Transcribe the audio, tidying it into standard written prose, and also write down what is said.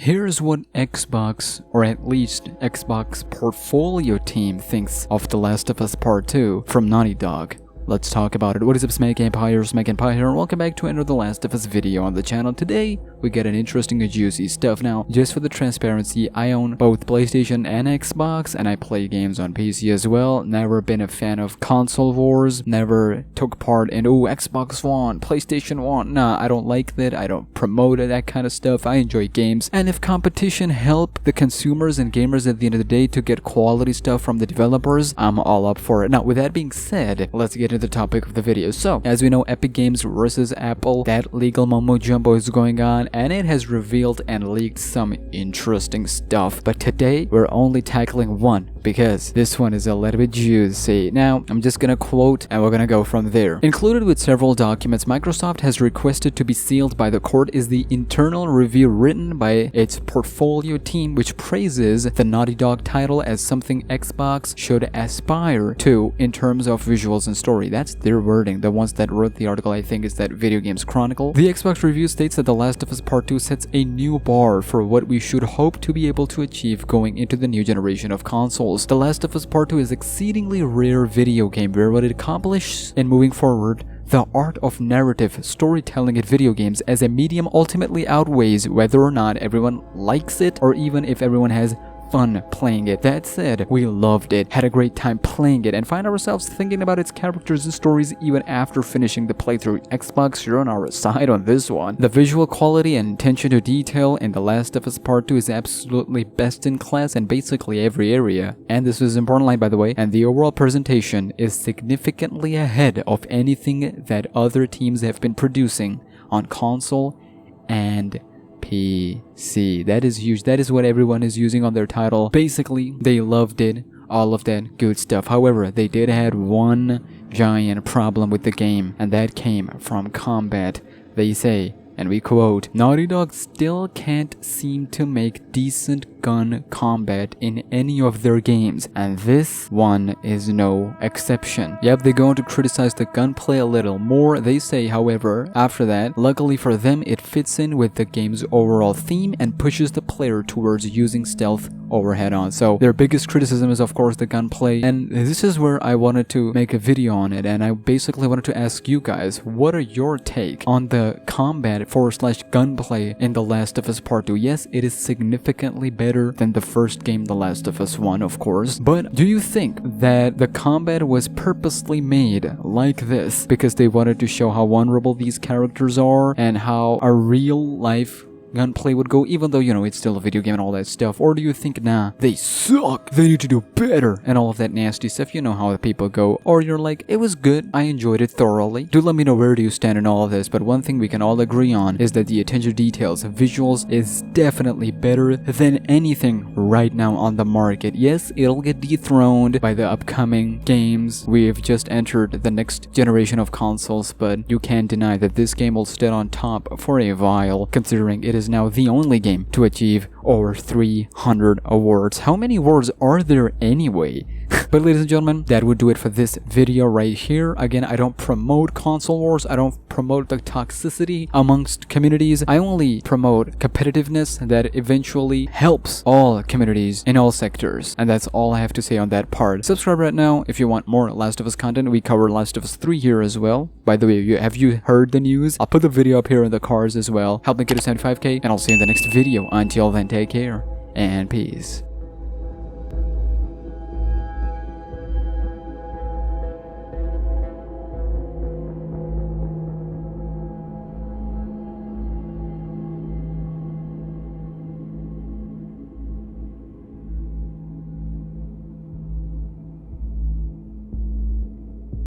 Here's what Xbox, or at least Xbox portfolio team, thinks of The Last of Us Part 2 from Naughty Dog. Let's talk about it. What is up, SmackNPie here, and welcome back to another The Last of Us video on the channel. Today, we get an interesting and juicy stuff. Now, just for the transparency, I own both PlayStation and Xbox, and I play games on PC as well. Never been a fan of console wars, never took part in, oh, Xbox One, PlayStation One. Nah, I don't like that, I don't promote that kind of stuff. I enjoy games, and if competition help the consumers and gamers at the end of the day to get quality stuff from the developers, I'm all up for it. Now, with that being said, let's get into the topic of the video. So, as we know, Epic Games versus Apple, that legal mumbo jumbo is going on, and it has revealed and leaked some interesting stuff. But today, we're only tackling one, because this one is a little bit juicy. Now, I'm just gonna quote, and we're gonna go from there. Included with several documents Microsoft has requested to be sealed by the court is the internal review written by its portfolio team, which praises the Naughty Dog title as something Xbox should aspire to in terms of visuals and story. That's their wording. The ones that wrote the article, I think, is that Video Games Chronicle. The Xbox review states that The Last of Us Part 2 sets a new bar for what we should hope to be able to achieve going into the new generation of consoles. The Last of Us Part 2 is exceedingly rare video game where what it accomplishes in moving forward, the art of narrative storytelling in video games as a medium ultimately outweighs whether or not everyone likes it or even if everyone has fun playing it. That said, we loved it, had a great time playing it, and find ourselves thinking about its characters and stories even after finishing the playthrough. Xbox, you're on our side on this one. The visual quality and attention to detail in The Last of Us Part 2 is absolutely best in class in basically every area. And this is an important line, by the way, and the overall presentation is significantly ahead of anything that other teams have been producing on console and PC. That is huge. That is what everyone is using on their title. Basically, they loved it. All of that good stuff. However, they did have one giant problem with the game, and that came from combat. They say, and we quote, Naughty Dog still can't seem to make decent gun combat in any of their games, and this one is no exception. Yep, they go on to criticize the gunplay a little more. They say, however, after that, luckily for them, it fits in with the game's overall theme and pushes the player towards using stealth over head-on. So their biggest criticism is, of course, the gunplay, and this is where I wanted to make a video on it, and I basically wanted to ask you guys, what are your take on the combat / gunplay in The Last of Us Part 2? Yes, it is significantly better than the first game, The Last of Us 1, of course, but do you think that the combat was purposely made like this because they wanted to show how vulnerable these characters are and how a real life gunplay would go, even though, you know, it's still a video game and all that stuff? Or do you think, nah, they suck, they need to do better, and all of that nasty stuff? You know how the people go. Or you're like, it was good, I enjoyed it thoroughly. Do let me know where do you stand in all of this, but one thing we can all agree on is that the attention to details, visuals, is definitely better than anything right now on the market. Yes, it'll get dethroned by the upcoming games. We've just entered the next generation of consoles, but you can't deny that this game will stay on top for a while, considering it is now the only game to achieve over 300 awards. How many awards are there anyway? But ladies and gentlemen, that would do it for this video right here. Again, I don't promote console wars. I don't promote the toxicity amongst communities. I only promote competitiveness that eventually helps all communities in all sectors. And that's all I have to say on that part. Subscribe right now if you want more Last of Us content. We cover Last of Us 3 here as well. By the way, have you heard the news? I'll put the video up here in the cards as well. Help me get to 75k, and I'll see you in the next video. Until then, take care and peace.